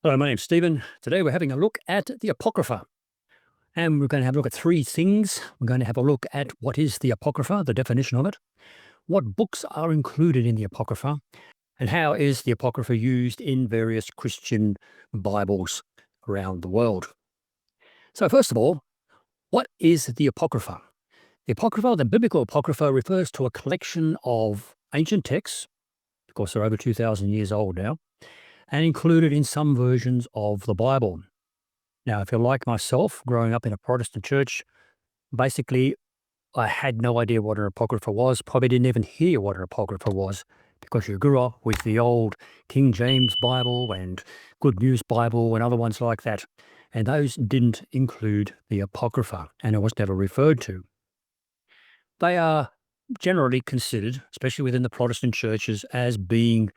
Hello, my name's Stephen. Today we're having a look at the Apocrypha. And we're going to have a look at three things. We're going to have a look at what is the Apocrypha, the definition of it, what books are included in the Apocrypha, and how is the Apocrypha used in various Christian Bibles around the world. So first of all, what is the Apocrypha? The Apocrypha, the biblical Apocrypha, refers to a collection of ancient texts. Of course, they're over 2,000 years old now, and included in some versions of the Bible. Now, if you're like myself, growing up in a Protestant church, basically I had no idea what an Apocrypha was, probably didn't even hear what an Apocrypha was, because you grew up with the old King James Bible and Good News Bible and other ones like that. And those didn't include the Apocrypha, and it was never referred to. They are generally considered, especially within the Protestant churches, as being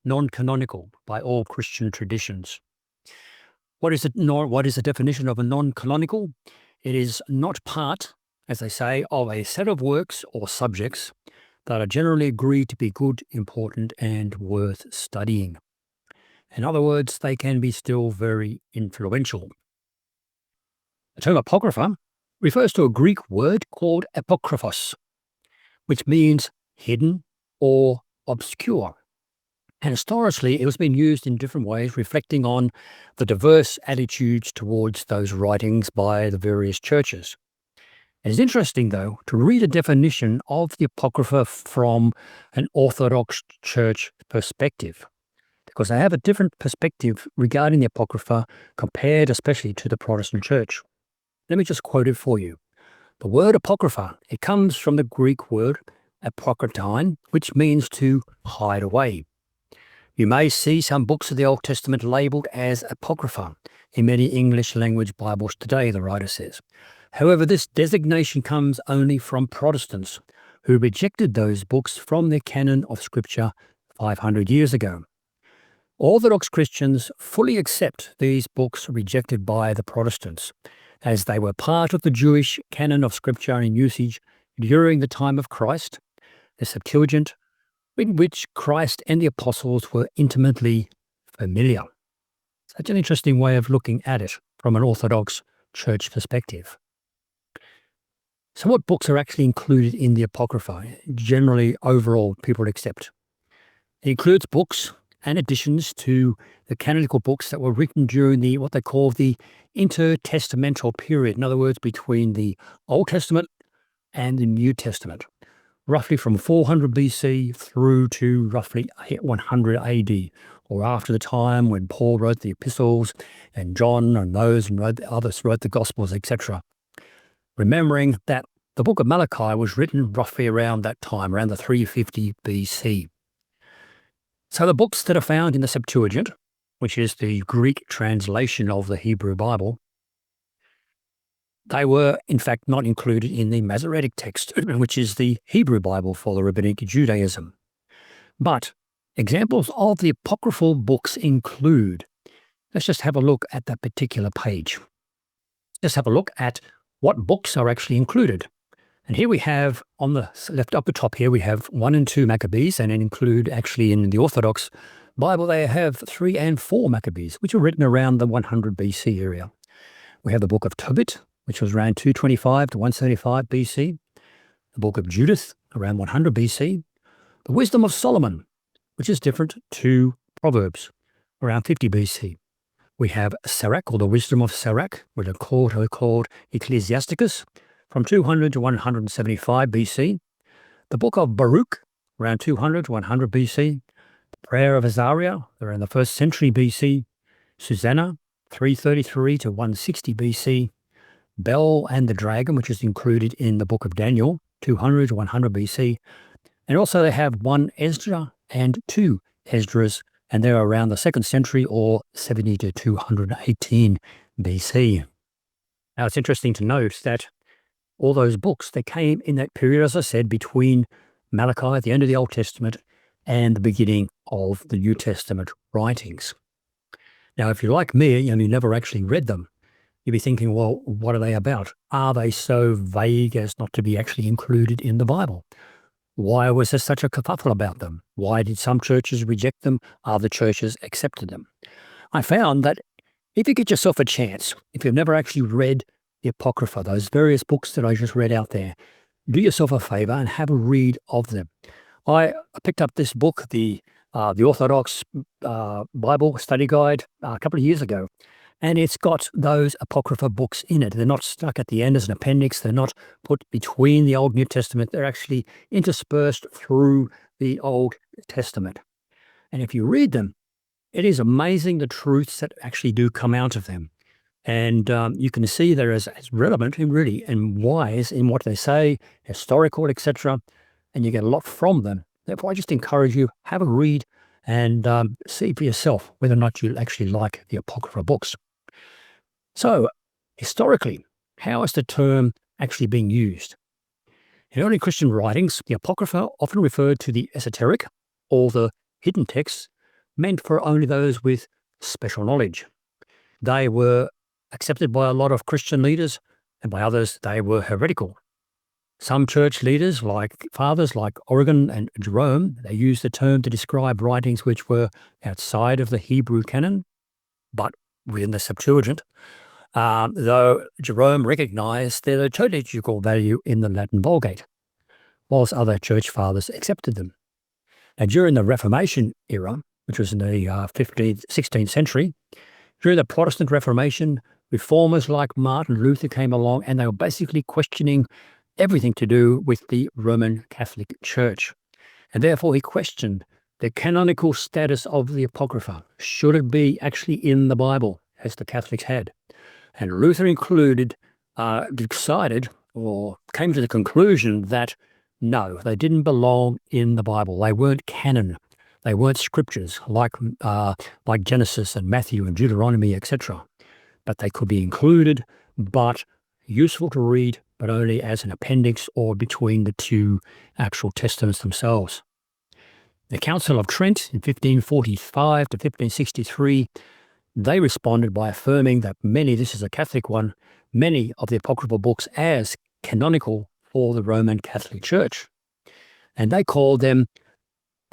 non-canonical by all Christian traditions. What is the definition of a non-canonical? It is not part, as they say, of a set of works or subjects that are generally agreed to be good, important, and worth studying. In other words, they can be still very influential. The term Apocrypha refers to a Greek word called apokryphos, which means hidden or obscure. And historically, it has been used in different ways, reflecting on the diverse attitudes towards those writings by the various churches. It is interesting, though, to read a definition of the Apocrypha from an Orthodox church perspective, because they have a different perspective regarding the Apocrypha compared especially to the Protestant church. Let me just quote it for you. The word Apocrypha, it comes from the Greek word apokrytein, which means to hide away. You may see some books of the Old Testament labelled as Apocrypha in many English language Bibles today, the writer says. However, this designation comes only from Protestants who rejected those books from their canon of Scripture 500 years ago. Orthodox Christians fully accept these books rejected by the Protestants, as they were part of the Jewish canon of Scripture in usage during the time of Christ, the Septuagint, in which Christ and the apostles were intimately familiar. Such an interesting way of looking at it from an Orthodox church perspective. So what books are actually included in the Apocrypha? Generally, overall, people accept. It includes books and additions to the canonical books that were written during what they call the intertestamental period. In other words, between the Old Testament and the New Testament, roughly from 400 BC through to roughly 100 AD, or after the time when Paul wrote the epistles and John and others wrote the Gospels, etc. Remembering that the book of Malachi was written roughly around that time, around the 350 BC. So the books that are found in the Septuagint, which is the Greek translation of the Hebrew Bible, they were, in fact, not included in the Masoretic text, which is the Hebrew Bible for the Rabbinic Judaism. But examples of the apocryphal books include, let's just have a look at that particular page. Let's have a look at what books are actually included. And here we have, on the left up the top here, we have 1 and 2 Maccabees, and include actually in the Orthodox Bible, they have 3 and 4 Maccabees, which were written around the 100 BC area. We have the book of Tobit, which was around 225 to 175 BC, the book of Judith, around 100 BC, the Wisdom of Solomon, which is different to Proverbs, around 50 BC. We have Sirach, or the Wisdom of Sirach, which are called Ecclesiasticus, from 200 to 175 BC, the book of Baruch, around 200 to 100 BC, the Prayer of Azariah, around the 1st century BC, Susanna, 333 to 160 BC, Bel and the Dragon, which is included in the book of Daniel, 200 to 100 BC. And also they have 1 Esdra and 2 Esdras, and they're around the 2nd century or 70 to 218 BC. Now, it's interesting to note that all those books, they came in that period, as I said, between Malachi at the end of the Old Testament and the beginning of the New Testament writings. Now, if you're like me and you never actually read them, you'd be thinking, well, what are they about? Are they so vague as not to be actually included in the Bible? Why was there such a kerfuffle about them? Why did some churches reject them? Other churches accepted them? I found that if you get yourself a chance, if you've never actually read the Apocrypha, those various books that I just read out there, do yourself a favor and have a read of them. I picked up this book, the Orthodox Bible Study Guide, a couple of years ago, and it's got those Apocrypha books in it. They're not stuck at the end as an appendix. They're not put between the Old and New Testament. They're actually interspersed through the Old Testament. And if you read them, it is amazing the truths that actually do come out of them. And you can see they're as relevant and really and wise in what they say, historical, etc. And you get a lot from them. Therefore, I just encourage you, have a read and see for yourself whether or not you actually like the Apocrypha books. So, historically, how is the term actually being used? In early Christian writings, the Apocrypha often referred to the esoteric or the hidden texts meant for only those with special knowledge. They were accepted by a lot of Christian leaders, and by others, they were heretical. Some church leaders, fathers like Origen and Jerome, they used the term to describe writings which were outside of the Hebrew canon, but within the Septuagint, though Jerome recognized their liturgical value in the Latin Vulgate, whilst other church fathers accepted them. Now, during the Reformation era, which was in the 15th, 16th century, during the Protestant Reformation, reformers like Martin Luther came along and they were basically questioning everything to do with the Roman Catholic Church. And therefore he questioned the canonical status of the Apocrypha. Should it be actually in the Bible, as the Catholics had? And Luther decided or came to the conclusion that no, they didn't belong in the Bible. They weren't canon. They weren't scriptures like Genesis and Matthew and Deuteronomy, etc. But they could be included, but useful to read, but only as an appendix or between the two actual testaments themselves. The Council of Trent in 1545 to 1563, they responded by affirming that this is a Catholic one, many of the apocryphal books as canonical for the Roman Catholic Church. And they called them,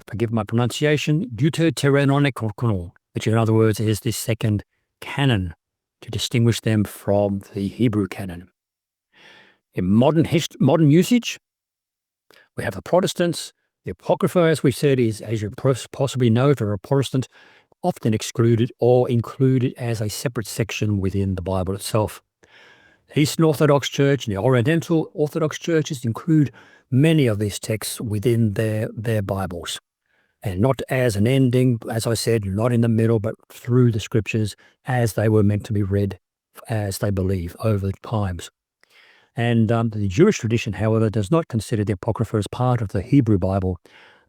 forgive my pronunciation, Deuterocanonical, which in other words is the second canon, to distinguish them from the Hebrew canon. In modern usage, we have the Protestants. The Apocrypha, as we said, is, as you possibly know, if you're a Protestant, often excluded or included as a separate section within the Bible itself. The Eastern Orthodox Church and the Oriental Orthodox churches include many of these texts within their Bibles. And not as an ending, as I said, not in the middle, but through the scriptures as they were meant to be read, as they believe, over times. And the Jewish tradition, however, does not consider the Apocrypha as part of the Hebrew Bible,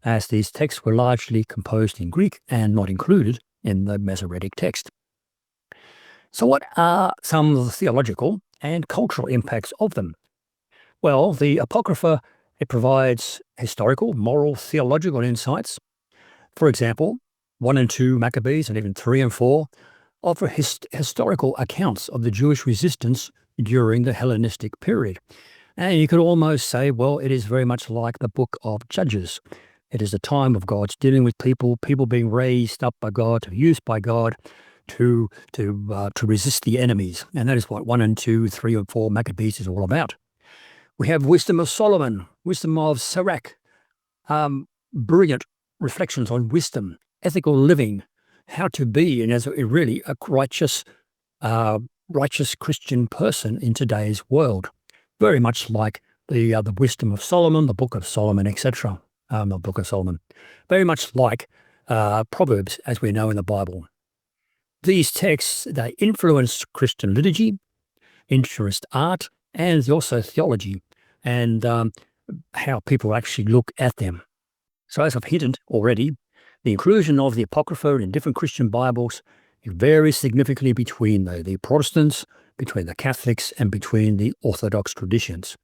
as these texts were largely composed in Greek and not included in the Masoretic text. So what are some of the theological and cultural impacts of them? Well, the Apocrypha, it provides historical, moral, theological insights. For example, 1 and 2 Maccabees and even 3 and 4 offer historical accounts of the Jewish resistance during the Hellenistic period. And you could almost say, well, it is very much like the book of Judges. It is a time of God's dealing with people being raised up by God, used by God to resist the enemies. And that is what 1 and 2, 3 and 4 Maccabees is all about. We have wisdom of Solomon, wisdom of Sirach, brilliant reflections on wisdom, ethical living, how to be, and as really a righteous Christian person in today's world. Very much like the wisdom of Solomon, the book of Solomon, etc. The book of Solomon. Very much like Proverbs, as we know in the Bible. These texts, they influence Christian liturgy, influence art, and also theology, and how people actually look at them. So as I've hinted already, the inclusion of the Apocrypha in different Christian Bibles varies significantly between the Protestants, between the Catholics, and between the Orthodox traditions.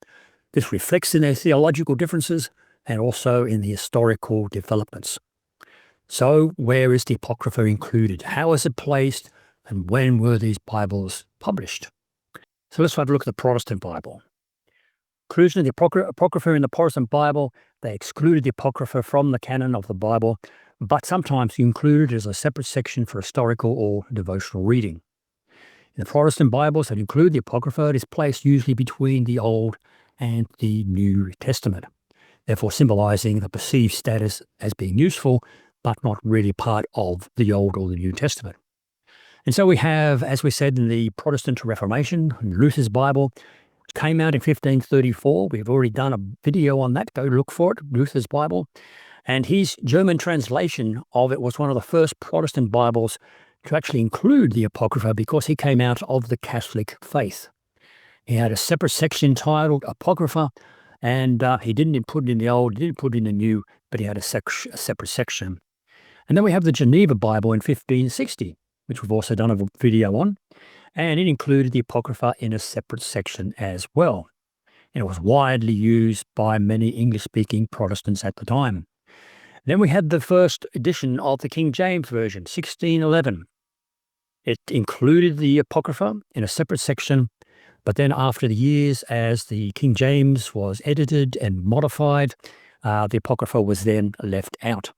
This reflects in their theological differences and also in the historical developments. So where is the Apocrypha included? How is it placed? And when were these Bibles published? So let's have a look at the Protestant Bible. Inclusion of the Apocrypha in the Protestant Bible, they excluded the Apocrypha from the canon of the Bible but sometimes included as a separate section for historical or devotional reading. In the Protestant Bibles that include the Apocrypha, it is placed usually between the Old and the New Testament, therefore symbolizing the perceived status as being useful, but not really part of the Old or the New Testament. And so we have, as we said, in the Protestant Reformation, Luther's Bible, which came out in 1534. We've already done a video on that. Go look for it, Luther's Bible. And his German translation of it was one of the first Protestant Bibles to actually include the Apocrypha because he came out of the Catholic faith. He had a separate section titled Apocrypha, and he didn't put it in the Old, he didn't put it in the New, but he had a separate section. And then we have the Geneva Bible in 1560, which we've also done a video on, and it included the Apocrypha in a separate section as well. And it was widely used by many English-speaking Protestants at the time. Then we had the first edition of the King James Version, 1611. It included the Apocrypha in a separate section, but then after the years, as the King James was edited and modified, the Apocrypha was then left out.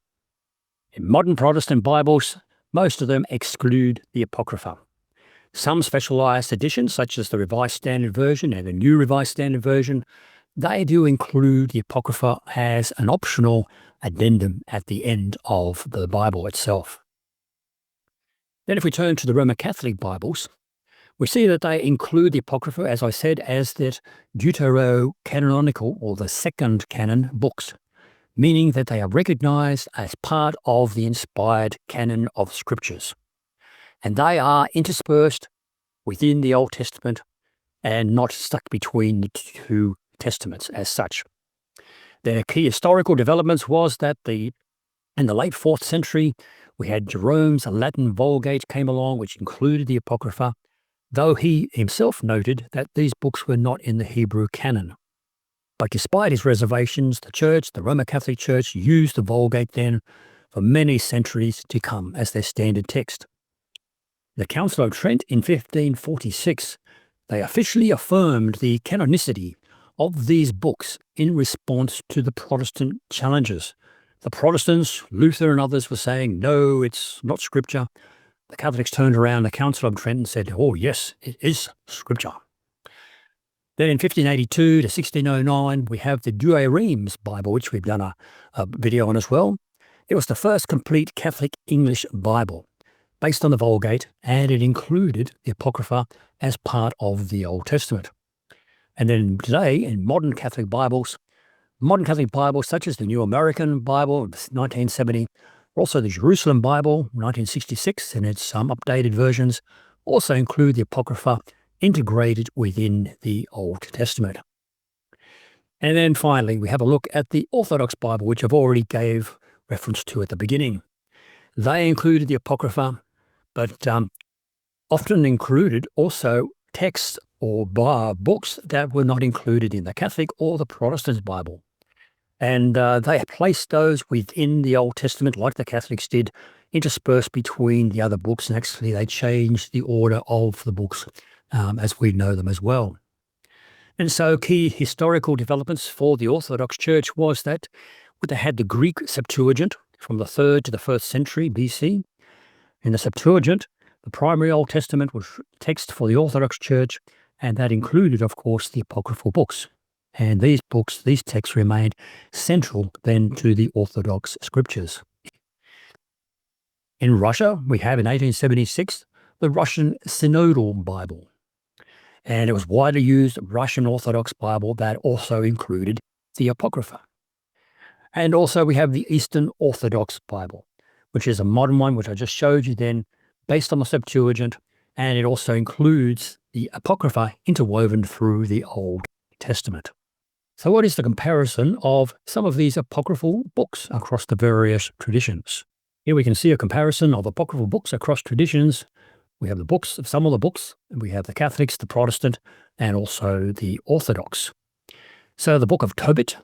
In modern Protestant Bibles, most of them exclude the Apocrypha. Some specialized editions, such as the Revised Standard Version and the New Revised Standard Version, they do include the Apocrypha as an optional addendum at the end of the Bible itself. Then if we turn to the Roman Catholic Bibles, we see that they include the Apocrypha, as I said, as that deuterocanonical or the second canon books, meaning that they are recognized as part of the inspired canon of Scriptures. And they are interspersed within the Old Testament and not stuck between the two testaments as such. Their key historical developments was that in the late 4th century, we had Jerome's Latin Vulgate came along, which included the Apocrypha, though he himself noted that these books were not in the Hebrew canon. But despite his reservations, the Roman Catholic Church used the Vulgate then for many centuries to come as their standard text. The Council of Trent in 1546, they officially affirmed the canonicity of these books in response to the Protestant challenges. The Protestants, Luther and others, were saying, no, it's not Scripture. The Catholics turned around the Council of Trent and said, oh, yes, it is Scripture. Then in 1582 to 1609, we have the Douay-Rheims Bible, which we've done a video on as well. It was the first complete Catholic English Bible based on the Vulgate, and it included the Apocrypha as part of the Old Testament. And then today, in modern Catholic Bibles such as the New American Bible, 1970, also the Jerusalem Bible, 1966, and its updated versions, also include the Apocrypha integrated within the Old Testament. And then finally, we have a look at the Orthodox Bible, which I've already gave reference to at the beginning. They included the Apocrypha, but often included also texts or books that were not included in the Catholic or the Protestant Bible. And they placed those within the Old Testament, like the Catholics did, interspersed between the other books, and actually they changed the order of the books as we know them as well. And so key historical developments for the Orthodox Church was that they had the Greek Septuagint from the 3rd to the 1st century BC. In the Septuagint, the primary Old Testament was text for the Orthodox Church, and that included, of course, the apocryphal books. And these texts remained central then to the Orthodox Scriptures. In Russia, we have in 1876 the Russian Synodal Bible. And it was widely used Russian Orthodox Bible that also included the Apocrypha. And also we have the Eastern Orthodox Bible, which is a modern one, which I just showed you then, based on the Septuagint, and it also includes the Apocrypha interwoven through the Old Testament. So what is the comparison of some of these apocryphal books across the various traditions? Here we can see a comparison of apocryphal books across traditions. We have the books of some of the books, and we have the Catholics, the Protestant, and also the Orthodox. So the Book of Tobit,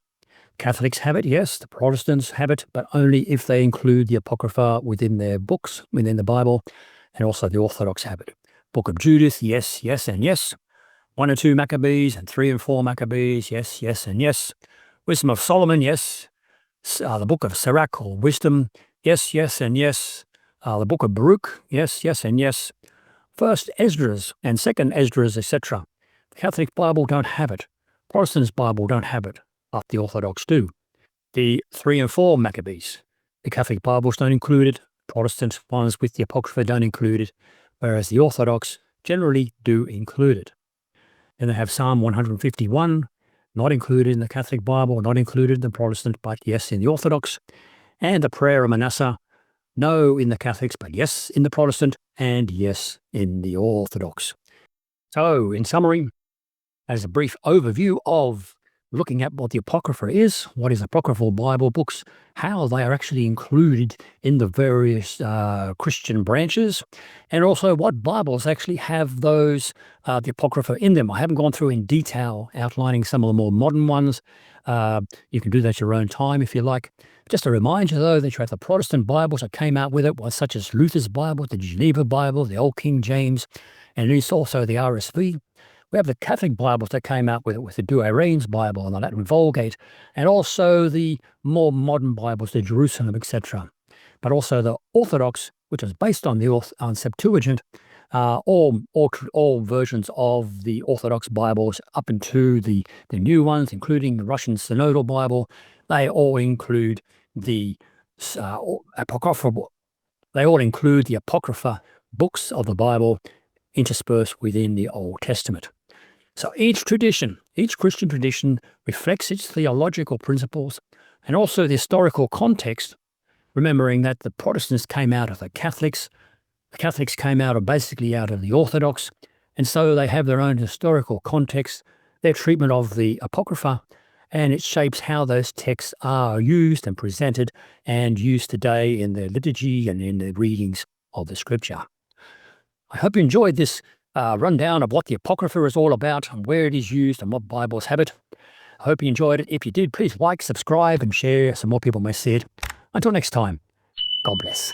Catholics have it, yes, the Protestants have it, but only if they include the Apocrypha within their books, within the Bible, and also the Orthodox have it. Book of Judith, yes, yes, and yes. 1 and 2 Maccabees and 3 and 4 Maccabees, yes, yes, and yes. Wisdom of Solomon, yes. The Book of Sirach or Wisdom, Yes, yes, and yes. The book of Baruch, yes, yes, and yes. First Esdras and second Esdras, etc. The Catholic Bible don't have it. Protestants' Bible don't have it, but the Orthodox do. The 3 and 4 Maccabees. The Catholic Bibles don't include it. Protestant ones with the Apocrypha don't include it, whereas the Orthodox generally do include it. Then they have Psalm 151, not included in the Catholic Bible, not included in the Protestant, but yes in the Orthodox. And the prayer of Manasseh, no in the Catholics, but yes in the Protestant, and yes in the Orthodox. So, in summary, as a brief overview of looking at what the Apocrypha is, what is apocryphal Bible books, how they are actually included in the various Christian branches, and also what Bibles actually have those, the Apocrypha in them. I haven't gone through in detail outlining some of the more modern ones. You can do that at your own time if you like. Just to remind you, though, that you have the Protestant Bibles that came out with it, such as Luther's Bible, the Geneva Bible, the Old King James, and it's also the RSV. We have the Catholic Bibles that came out with it, with the Douay-Rheims Bible and the Latin Vulgate, and also the more modern Bibles, the Jerusalem, etc. But also the Orthodox, which is based on the Septuagint, all versions of the Orthodox Bibles up into the new ones, including the Russian Synodal Bible. They all include the Apocrypha. They all include the Apocrypha books of the Bible interspersed within the Old Testament. So each tradition, each Christian tradition reflects its theological principles and also the historical context, remembering that the Protestants came out of the Catholics came out of basically out of the Orthodox, and so they have their own historical context, their treatment of the Apocrypha, and it shapes how those texts are used and presented and used today in the liturgy and in the readings of the Scripture. I hope you enjoyed this rundown of what the Apocrypha is all about and where it is used and what Bibles have it. I hope you enjoyed it. If you did, please like, subscribe, and share so more people may see it. Until next time, God bless.